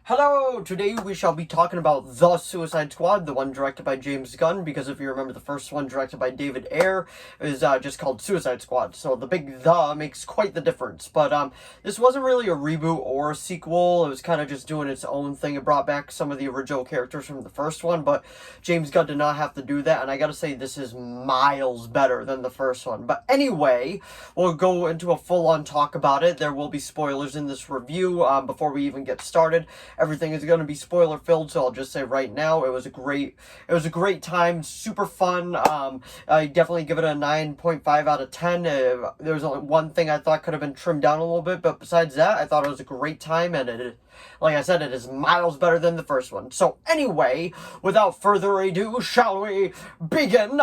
Hello! Today we shall be talking about The Suicide Squad, the one directed by James Gunn, because if you remember the first one directed by David Ayer is just called Suicide Squad, so the big "the" makes quite the difference. But this wasn't really a reboot or a sequel, it was kind of just doing its own thing. It brought back some of the original characters from the first one, but James Gunn did not have to do that, and I gotta say this is miles better than the first one. But anyway, we'll go into a full-on talk about it. There will be spoilers in this review before we even get started. Everything is going to be spoiler filled, so I'll just say right now, it was a great time, super fun. I definitely give it a 9.5 out of 10. There was only one thing I thought could have been trimmed down a little bit, but besides that, I thought it was a great time, and like I said, it is miles better than the first one. So anyway, without further ado, shall we begin?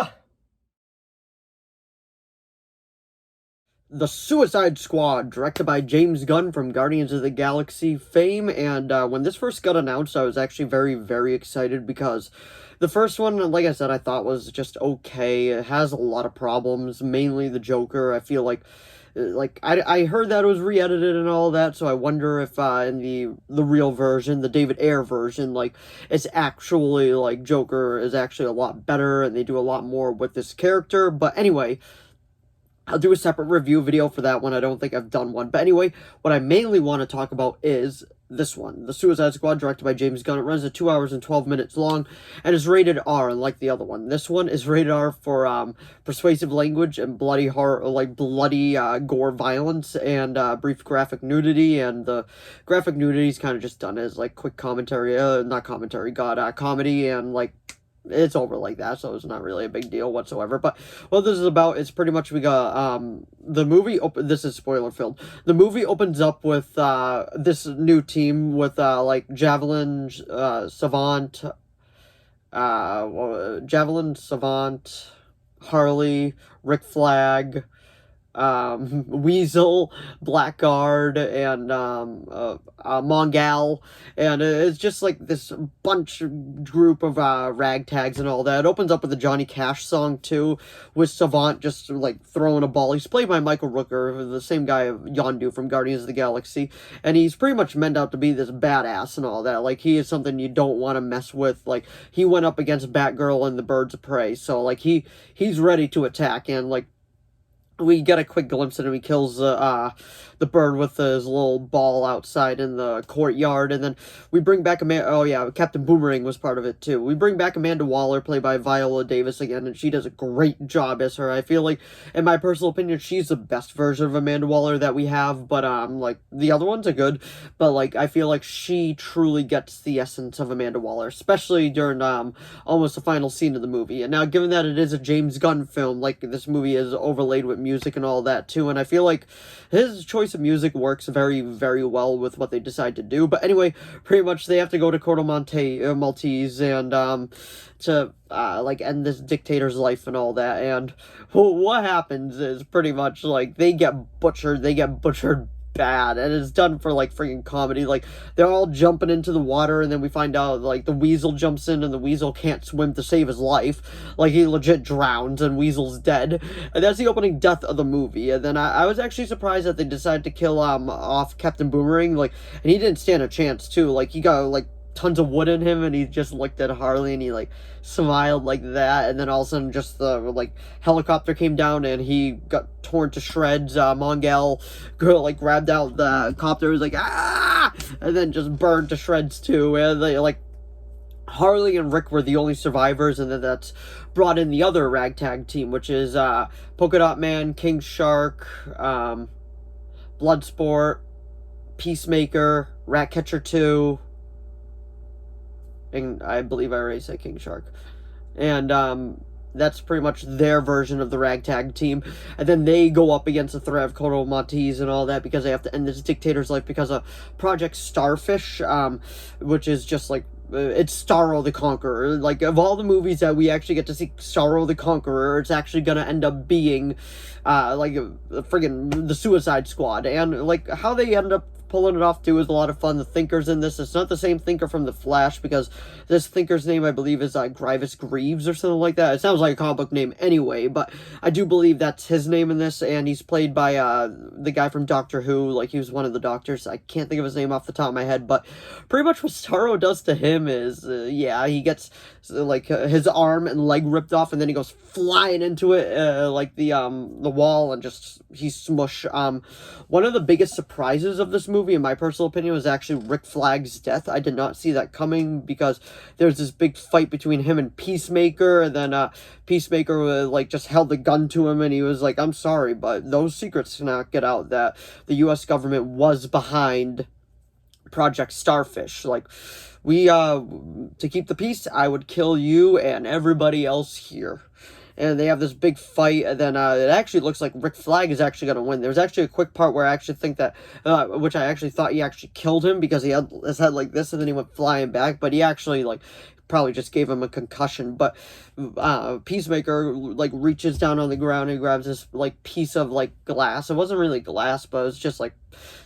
The Suicide Squad, directed by James Gunn from Guardians of the Galaxy fame, and when this first got announced, I was actually very, very excited because the first one, like I said, I thought was just okay. It has a lot of problems, mainly the Joker. I feel like I heard that it was re-edited and all that, so I wonder if in the real version, the David Ayer version, like, it's actually, like, Joker is actually a lot better, and they do a lot more with this character. But anyway, I'll do a separate review video for that one. I don't think I've done one. But anyway, what I mainly want to talk about is this one. The Suicide Squad, directed by James Gunn. It runs at 2 hours and 12 minutes long and is rated R, unlike the other one. This one is rated R for persuasive language and bloody horror, like bloody gore violence and brief graphic nudity. And the graphic nudity is kind of just done as like quick commentary, not commentary, comedy, and like it's over like that, so it's not really a big deal whatsoever. But what this is about is pretty much we got the movie this is spoiler filled. The movie opens up with this new team with like Javelin Savant, Harley, Rick Flag, Weasel, Blackguard, and Mongal, and it's just like this group of ragtags and all that. It opens up with a Johnny Cash song too, with Savant just like throwing a ball. He's played by Michael Rooker, the same guy of Yondu from Guardians of the Galaxy, and he's pretty much meant out to be this badass and all that. Like, he is something you don't want to mess with. Like, he went up against Batgirl and the Birds of Prey, so like he's ready to attack, and like we get a quick glimpse at him. He kills the bird with his little ball outside in the courtyard, and then we bring back Captain Boomerang was part of it too. We bring back Amanda Waller, played by Viola Davis again, and she does a great job as her. I feel like, in my personal opinion, she's the best version of Amanda Waller that we have, but like, the other ones are good, but like, I feel like she truly gets the essence of Amanda Waller, especially during almost the final scene of the movie. And now, given that it is a James Gunn film, like, this movie is overlaid with music and all that too, and I feel like his choice of music works very, very well with what they decide to do. But anyway, pretty much they have to go to Corto Maltese and to like end this dictator's life and all that. And what happens is pretty much like they get butchered bad, and it's done for like freaking comedy. Like, they're all jumping into the water, and then we find out like the Weasel jumps in, and the Weasel can't swim to save his life. Like, he legit drowns and Weasel's dead, and that's the opening death of the movie. And then I was actually surprised that they decided to kill off Captain Boomerang, like, and he didn't stand a chance too. Like, he got like tons of wood in him, and he just looked at Harley and he like smiled like that, and then all of a sudden just the like helicopter came down and he got torn to shreds. Mongal like grabbed out the copter, was like ah, and then just burned to shreds too. And they like Harley and Rick were the only survivors, and then that's brought in the other ragtag team, which is Polka Dot Man, King Shark, Bloodsport, Peacemaker, Ratcatcher 2, and I believe I already said King Shark. And that's pretty much their version of the ragtag team. And then they go up against the threat of Corto Maltese and all that, because they have to end this dictator's life because of Project Starfish, which is just like, it's Starro the Conqueror. Like, of all the movies that we actually get to see Starro the Conqueror, it's actually gonna end up being like friggin' the Suicide Squad. And like, how they end up pulling it off too is a lot of fun. The Thinker's in this. It's not the same Thinker from The Flash, because this Thinker's name, I believe, is Grievous Greaves or something like that. It sounds like a comic book name anyway, but I do believe that's his name in this, and he's played by the guy from Doctor Who. Like, he was one of the doctors. I can't think of his name off the top of my head, but pretty much what Starro does to him is, yeah, he gets like his arm and leg ripped off, and then he goes flying into it, like the wall, and just he's smush. One of the biggest surprises of this movie, in my personal opinion, was actually Rick Flagg's death. I did not see that coming, because there's this big fight between him and Peacemaker, and then Peacemaker like just held the gun to him, and he was like, "I'm sorry, but those secrets cannot get out that the U.S. government was behind Project Starfish. Like, we to keep the peace, I would kill you and everybody else here." And they have this big fight, and then it actually looks like Rick Flag is actually going to win. There's actually a quick part where I actually think that, which I actually thought he actually killed him, because he had his head like this, and then he went flying back, but he actually, like, probably just gave him a concussion. But Peacemaker, like, reaches down on the ground and grabs this, like, piece of, like, glass. It wasn't really glass, but it was just, like,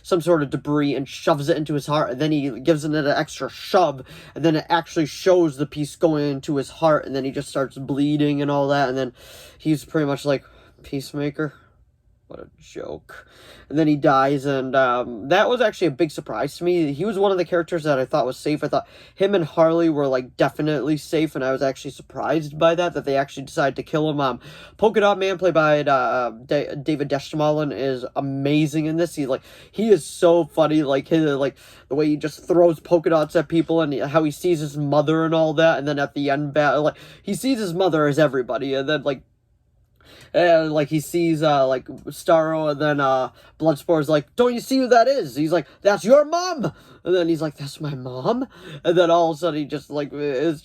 some sort of debris, and shoves it into his heart, and then he gives it an extra shove, and then it actually shows the piece going into his heart, and then he just starts bleeding and all that, and then he's pretty much like, "Peacemaker? What a joke." And then he dies, and that was actually a big surprise to me. He was one of the characters that I thought was safe. I thought him and Harley were, like, definitely safe, and I was actually surprised by that they actually decided to kill him. Polka Dot Man, played by David Destmalin, is amazing in this. He is so funny, like, the way he just throws polka dots at people, and how he sees his mother and all that, and then at the end, like, he sees his mother as everybody, and then, like, he sees, like, Starro, and then, Bloodsport's like, "Don't you see who that is?" He's like, "That's your mom!" And then he's like, "That's my mom?" And then all of a sudden, he just, like, it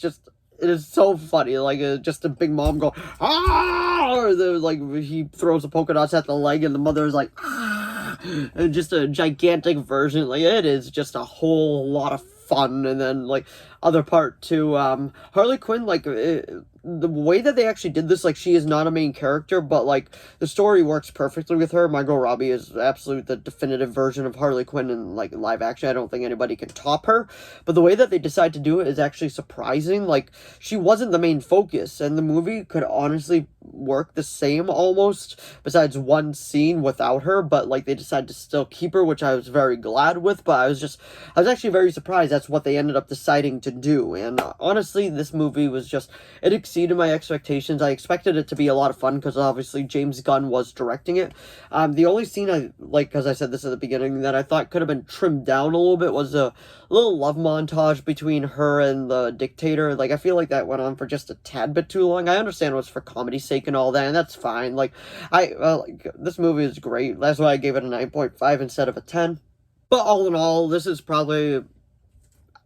is so funny, like, just a big mom go, "Ah!" Or like, he throws the polka dots at the leg, and the mother's like, "Ah!" And just a gigantic version, like, it is just a whole lot of fun. And then, like, other part too, Harley Quinn, like, the way that they actually did this, like, she is not a main character, but, like, the story works perfectly with her. Margot Robbie is absolute the definitive version of Harley Quinn in, like, live action. I don't think anybody can top her, but the way that they decide to do it is actually surprising. Like, she wasn't the main focus, and the movie could honestly work the same almost, besides one scene without her, but, like, they decided to still keep her, which I was very glad with. But I was actually very surprised that's what they ended up deciding to do. And honestly, this movie was just, it exceeded my expectations. I expected it to be a lot of fun, because obviously James Gunn was directing it. The only scene I, like, because I said this at the beginning, that I thought could have been trimmed down a little bit was a little love montage between her and the dictator. Like, I feel like that went on for just a tad bit too long. I understand it was for comedy's sake and all that, and that's fine. Like, like, this movie is great. That's why I gave it a 9.5 instead of a 10. But all in all, this is probably,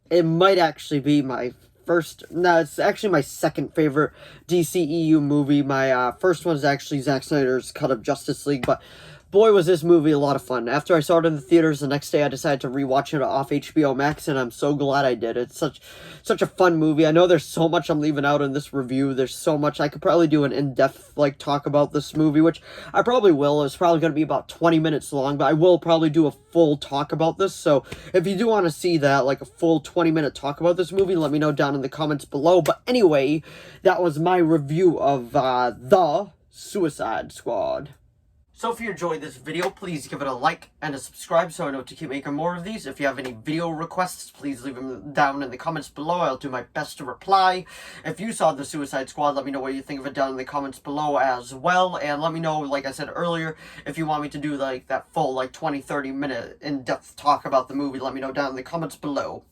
it might actually be my it's actually my second favorite DCEU movie. My first one is actually Zack Snyder's cut of Justice League, but boy, was this movie a lot of fun. After I saw it in the theaters, the next day I decided to rewatch it off HBO Max, and I'm so glad I did. It's such a fun movie. I know there's so much I'm leaving out in this review. There's so much. I could probably do an in-depth, like, talk about this movie, which I probably will. It's probably going to be about 20 minutes long, but I will probably do a full talk about this. So if you do want to see that, like, a full 20-minute talk about this movie, let me know down in the comments below. But anyway, that was my review of The Suicide Squad. So if you enjoyed this video, please give it a like and a subscribe so I know to keep making more of these. If you have any video requests, please leave them down in the comments below. I'll do my best to reply. If you saw The Suicide Squad, let me know what you think of it down in the comments below as well. And let me know, like I said earlier, if you want me to do, like, that full, like, 20-30 minute in-depth talk about the movie, let me know down in the comments below.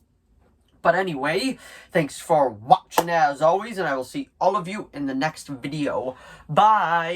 But anyway, thanks for watching as always, and I will see all of you in the next video. Bye!